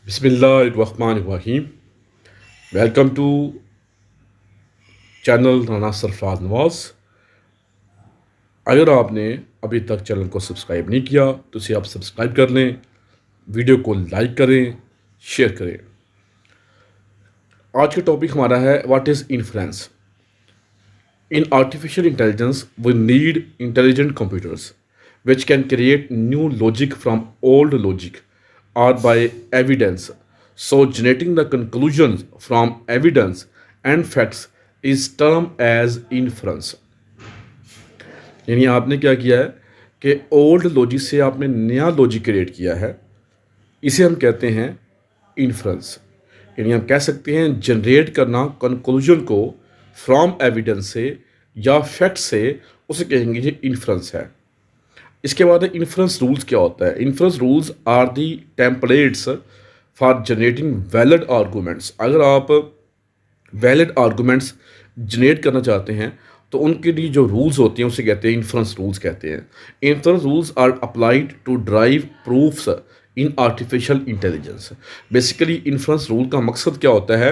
बिस्मिल्लाहिर्रहमानिर्रहीम। Welcome to channel Rana Sarfaraz Nawaz. अगर आपने अभी तक चैनल को सब्सक्राइब नहीं किया तो इसे आप सब्सक्राइब कर लें, वीडियो को लाइक करें, शेयर करें। आज का टॉपिक हमारा है what is influence. In artificial intelligence we need intelligent computers which can create new logic from old logic or by evidence. So, generating the conclusions from evidence and facts is termed as inference. यानी आपने क्या किया है कि old logic से आपने नया logic create किया है, इसे हम कहते हैं इन्फ्रेंस। यानी हम कह सकते हैं जनरेट करना कंक्लूजन को फ्रॉम एविडेंस से या फैक्ट से, उसे कहेंगे ये इन्फ्रेंस है। इसके बाद इन्फ्रेंस रूल्स क्या होता है। Inference rules are the templates for generating valid arguments. अगर आप वैलिड आर्गूमेंट्स जनरेट करना चाहते हैं तो उनके लिए जो रूल्स होते हैं उसे कहते हैं इन्फ्रेंस रूल्स कहते हैं। Inference rules are applied to derive proofs in artificial intelligence. Basically inference rule का मकसद क्या होता है,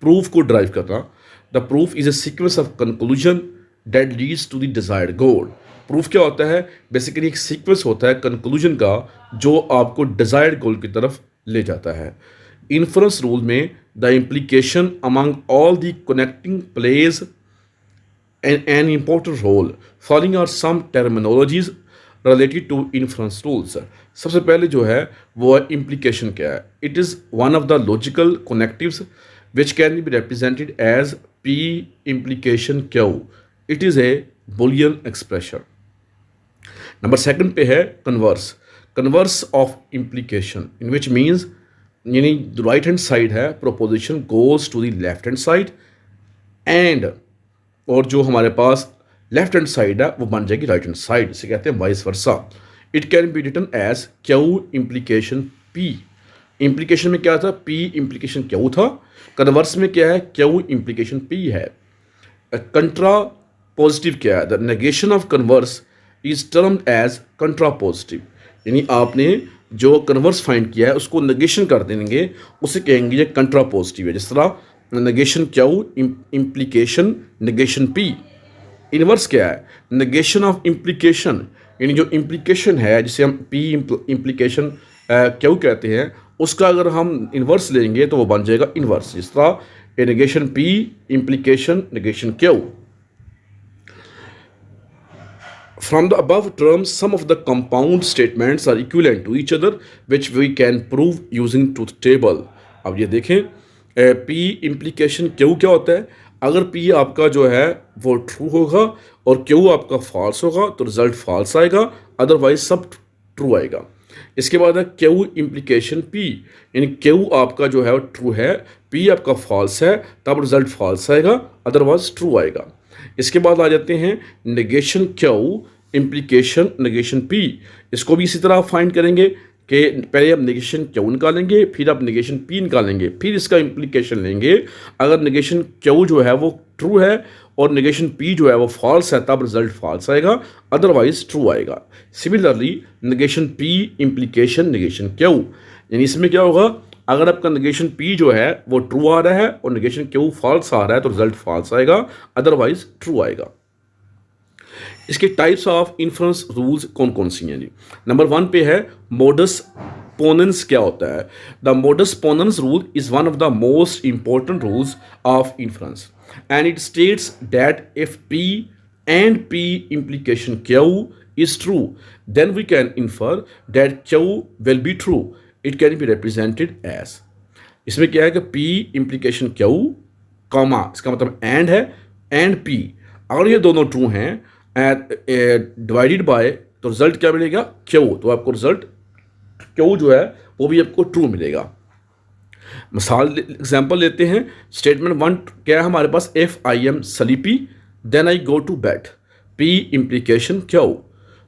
प्रूफ को ड्राइव करना। The proof is a sequence of conclusion that leads to the desired goal. Proof क्या होता है, बेसिकली एक सीक्वेंस होता है कंक्लूजन का जो आपको डिजायर्ड गोल की तरफ ले जाता है। इन्फ्रेंस रूल में the implication among all the connecting plays an important role. Following are some terminologies related to inference rules. सबसे पहले जो है वो है implication क्या है। It is one of the logical connectives which can be represented as P implication Q. It is a Boolean expression. Number second पे है converse. Converse of implication in which means यानी राइट हैंड साइड है proposition goes to the left hand side and, और जो हमारे पास left hand side है वो बन जाएगी राइट हैंड साइड, इसे कहते हैं vice versa. It can be written as Q implication P. Implication में क्या था, पी इम्प्लीकेशन क्यू था। कन्वर्स में क्या है, क्यू इम्प्लीकेशन पी है। कंट्रा पॉजिटिव क्या है, the negation of converse is termed as contrapositive. यानी आपने जो कन्वर्स फाइंड किया है उसको नेगेशन कर देंगे, उसे कहेंगे ये कंट्रा पॉजिटिव है। जिस तरह negation Q implication negation P. Inverse क्या है, नेगेशन ऑफ इम्प्लीकेशन, यानी जो इम्प्लीकेशन है जिसे हम पी इम्प्लीकेशन क्यू कहते हैं, उसका अगर हम इनवर्स लेंगे तो वो बन जाएगा इनवर्स। जिस तरह negation P implication negation Q. From the above terms, some of the compound statements are equivalent to each other, which we can prove using truth table. अब ये देखें, P implication Q क्या होता है। अगर P आपका जो है वो ट्रू होगा और Q आपका फॉल्स होगा तो रिजल्ट फॉल्स आएगा, अदरवाइज सब ट्रू आएगा। इसके बाद है Q implication P, यानी Q आपका जो है वो ट्रू है, P आपका फॉल्स है, तब रिजल्ट फॉल्स आएगा, अदरवाइज ट्रू आएगा। इसके बाद आ जाते हैं negation Q implication negation P. इसको भी इसी तरह फाइंड करेंगे कि पहले आप नेगेशन क्यू निकालेंगे, फिर आप नेगेशन पी निकालेंगे, फिर इसका इम्प्लीकेशन लेंगे। अगर नेगेशन क्यू जो है वो ट्रू है और नेगेशन पी जो है वो फॉल्स है, तब रिजल्ट फॉल्स आएगा, अदरवाइज ट्रू आएगा। Similarly negation P implication negation Q, यानी इसमें क्या होगा, अगर आपका नेगेशन पी जो है वो ट्रू आ रहा है और नेगेशन क्यू फॉल्स आ रहा है तो रिजल्ट फॉल्स आएगा, अदरवाइज ट्रू आएगा। इसके टाइप्स ऑफ इन्फ्रेंस रूल्स कौन कौन सी हैं जी। नंबर 1 पे है मोडस पोनेंस। क्या होता है, the modus ponens rule is one of the most important rules of inference and it states that if P and P implication Q is true, then we can infer that Q will be true. It can be represented as, इसमें क्या है कि P implication Q comma, इसका मतलब and है, and P, अगर ये दोनों ट्रू हैं डिवाइडेड बाय तो रिजल्ट क्या मिलेगा, Q, तो आपको रिजल्ट Q जो है वो भी आपको ट्रू मिलेगा। मिसाल एग्जांपल लेते हैं। स्टेटमेंट 1 क्या है हमारे पास, if I am sleepy then I go to bed, P implication Q।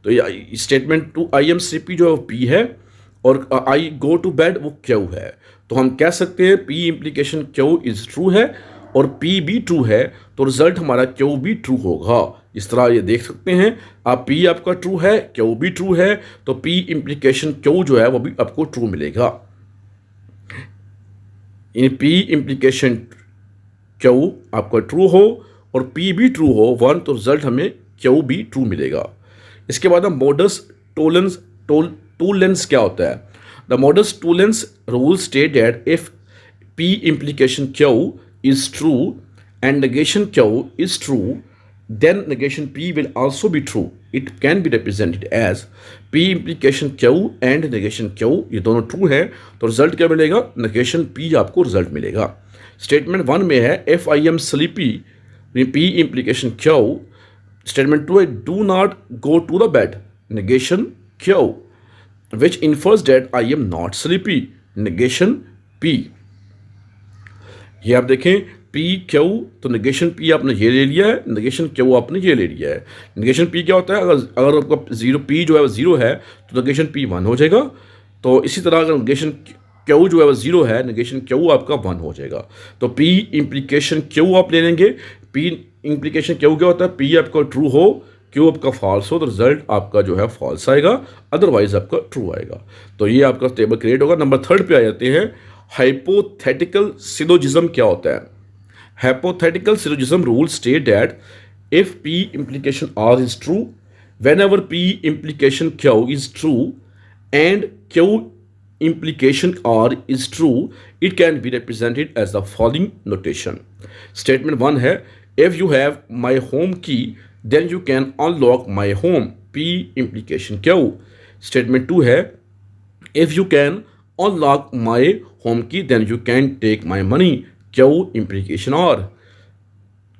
तो स्टेटमेंट 2 आई एम स्लीपी जो है वो P है और आई गो टू बेड वो Q है। तो हम कह सकते हैं P implication Q is true है और P भी ट्रू है, तो रिजल्ट हमारा Q भी ट्रू होगा। इस तरह ये देख सकते हैं आप, P आपका ट्रू है, Q भी ट्रू है, तो P implication Q जो है वो भी आपको ट्रू मिलेगा। इन पी इम्प्लीकेशन क्यू आपका ट्रू हो और पी भी ट्रू हो 1, तो रिजल्ट हमें क्यू भी ट्रू मिलेगा। इसके बाद मोडस टूलेंस क्या होता है? The modus tollens rule state that if P implication Q is true and negation Q is true, then negation P will also be true. It can be represented as P implication Q and negation Q, ये दोनों true है तो result क्या मिलेगा? negation P आपको result मिलेगा। Statement 1 में है if I am sleepy, P implication Q। Statement 2 है do not go to the bed, negation Q, which infers that I am not sleepy, negation P। ये आप देखें पी क्यू, तो negation P आपने ये ले लिया है, नेगेशन क्यू आपने ये ले लिया है। नेगेशन पी क्या होता है? अगर आपका जीरो पी जो है वो जीरो है तो नेगेशन पी 1 हो जाएगा। तो इसी तरह अगर नेगेशन क्यू जो है वो जीरो है, नेगेशन क्यू आपका 1 हो जाएगा। तो पी इम्प्लीकेशन क्यू आप ले लेंगे। पी इम्प्लीकेशन क्यू क्या होता है? पी आपका ट्रू हो, क्यू आपका फॉल्स हो, तो रिजल्ट आपका जो है फॉल्स आएगा, अदरवाइज आपका ट्रू आएगा। तो ये आपका टेबल क्रिएट होगा। नंबर 3 पे आ जाते हैं, हाइपोथेटिकल सिलोजिज्म क्या होता है? Hypothetical syllogism rule state that if P implication R is true, whenever P implication Q is true and Q implication R is true, it can be represented as the following notation. Statement 1 है if you have my home key, then you can unlock my home, P implication Q. Statement 2 है if you can unlock my home key, then you can take my money, Q implication R.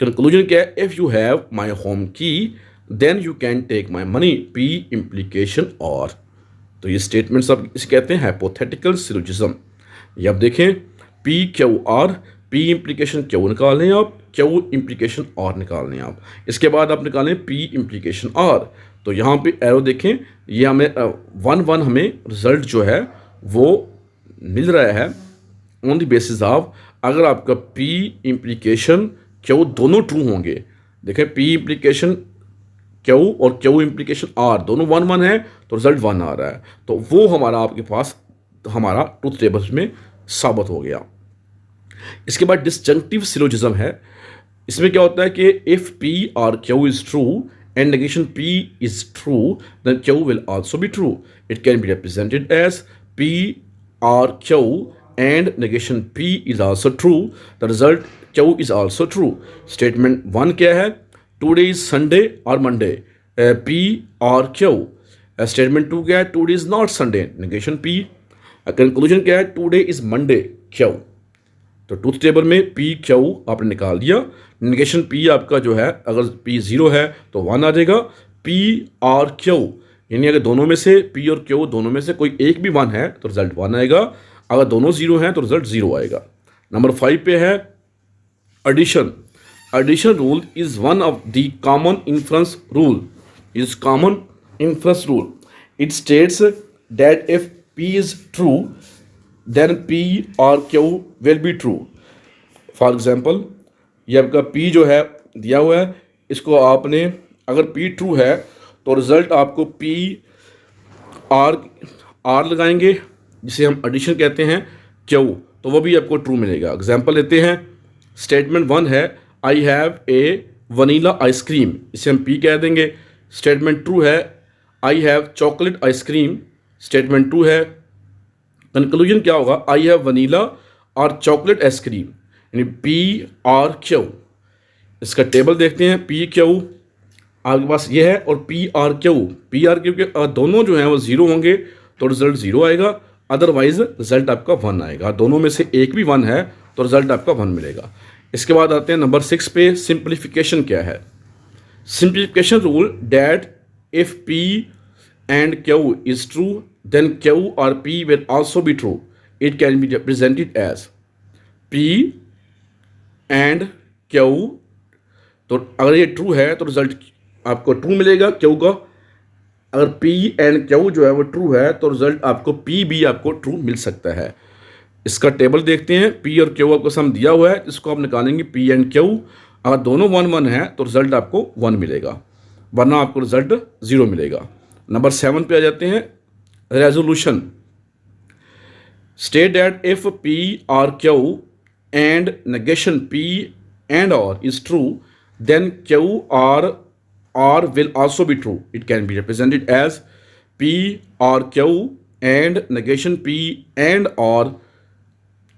Conclusion क्या है? If you have my home key then you can take my money, P implication R। तो ये statement सब इसे कहते हैं hypothetical syllogism. ये आप देखें P Q R, P implication Q निकाल लें आप, Q implication R निकाल लें आप। इसके बाद आप निकालें P implication R। तो यहाँ पे एरो देखें, ये हमें 1-1 हमें रिजल्ट जो है वो मिल रहा है ऑन द बेसिस ऑफ अगर आपका P इम्प्लीकेशन Q दोनों ट्रू होंगे। देखें P इम्प्लीकेशन Q और Q इम्प्लीकेशन R दोनों 1-1 है तो रिजल्ट 1 आ रहा है, तो वो हमारा आपके पास हमारा ट्रूथ टेबल में साबित हो गया। इसके बाद डिसजंक्टिव सिलोजिज्म है। इसमें क्या होता है कि इफ P और Q is true and negation P is true, then Q will also be true. It can be represented as P और Q and negation P is also true, the result Q is also true. Statement 1 क्या है? Today is Sunday or Monday, P or Q. Statement 2 क्या है? Today is not Sunday, negation P. Conclusion क्या है? Today is Monday, Q. तो truth table में P Q आपने निकाल दिया। नेगेशन P आपका जो है अगर P 0 है तो 1 आ जाएगा। P और Q यानी अगर दोनों में से P और Q दोनों में से कोई एक भी 1 है तो रिजल्ट 1 आएगा, अगर दोनों 0 हैं तो रिजल्ट 0 आएगा। नंबर 5 पे है addition. Addition rule is one of the common inference rule, it states that if P is true then P और Q will be true. For example ये आपका P जो है दिया हुआ है, इसको आपने अगर P ट्रू है तो रिजल्ट आपको P R लगाएंगे जिसे हम एडिशन कहते हैं Q, तो वो भी आपको ट्रू मिलेगा। एग्जाम्पल लेते हैं, स्टेटमेंट 1 है I have a vanilla ice cream, इसे हम P कह देंगे। स्टेटमेंट 2 है I have chocolate ice cream. Statement 2 है कंक्लूजन क्या होगा? आई हैव वनीला और चॉकलेट आइसक्रीम, यानी P और Q। इसका टेबल देखते हैं, P Q आपके पास ये है और P और Q के दोनों जो हैं वो 0 होंगे तो रिजल्ट 0 आएगा, अदरवाइज रिजल्ट आपका 1 आएगा। दोनों में से एक भी 1 है तो रिजल्ट आपका 1 मिलेगा। इसके बाद आते हैं नंबर 6 पे, सिंप्लीफिकेशन क्या है? Simplification rule that if P and Q is true then Q और P will also be true. It can be represented as P and Q। तो अगर ये ट्रू है तो रिजल्ट आपको ट्रू मिलेगा Q का, अगर P एंड Q जो है वो ट्रू है तो रिजल्ट आपको P भी आपको ट्रू मिल सकता है। इसका टेबल देखते हैं, P और Q आपको सम दिया हुआ है, इसको आप निकालेंगे P एंड Q। अगर दोनों 1-1 है तो रिजल्ट आपको 1 मिलेगा, वरना आपको रिजल्ट 0 मिलेगा। नंबर 7 पे आ जाते हैं, resolution. State that if P और Q and negation P and or is true, then Q or R will also be true. It can be represented as P or Q and negation P and or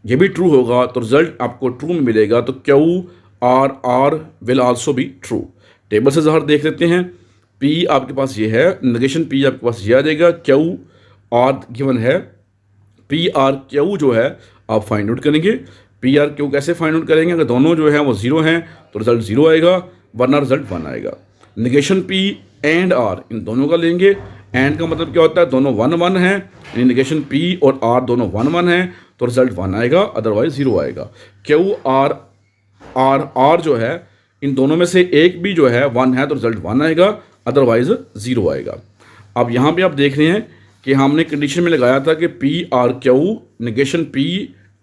ये भी true होगा तो result आपको true में मिलेगा, तो Q और R will also be true. Table से ज़हर देख लेते हैं। पी आपके पास ये है, नेगेशन पी आपके पास ये आ जाएगा, क्यू आर गिवन है, पी आर क्यू जो है आप फाइंड आउट करेंगे। पी आर क्यू कैसे फाइंड आउट करेंगे? अगर दोनों जो है वो जीरो हैं तो रिजल्ट जीरो आएगा, वरना रिजल्ट वन आएगा। नेगेशन पी एंड आर इन दोनों का लेंगे। एंड का मतलब क्या होता है? दोनों वन वन है, यानी नेगेशन पी और आर दोनों वन वन है तो रिजल्ट वन आएगा, अदरवाइज जीरो आएगा। क्यू आर आर आर जो है इन दोनों में से एक भी जो है वन है तो रिजल्ट वन आएगा, अदरवाइज जीरो आएगा। अब यहाँ पे आप देख रहे हैं कि हमने कंडीशन में लगाया था कि P R Q negation P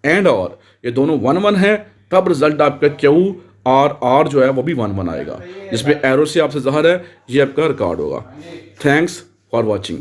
and R ये दोनों वन वन है, तब रिजल्ट आपका क्यू और आर जो है वो भी वन वन आएगा। जिसमें एरो से आपसे ज़ाहिर है ये आपका रिकॉर्ड होगा। Thanks for watching.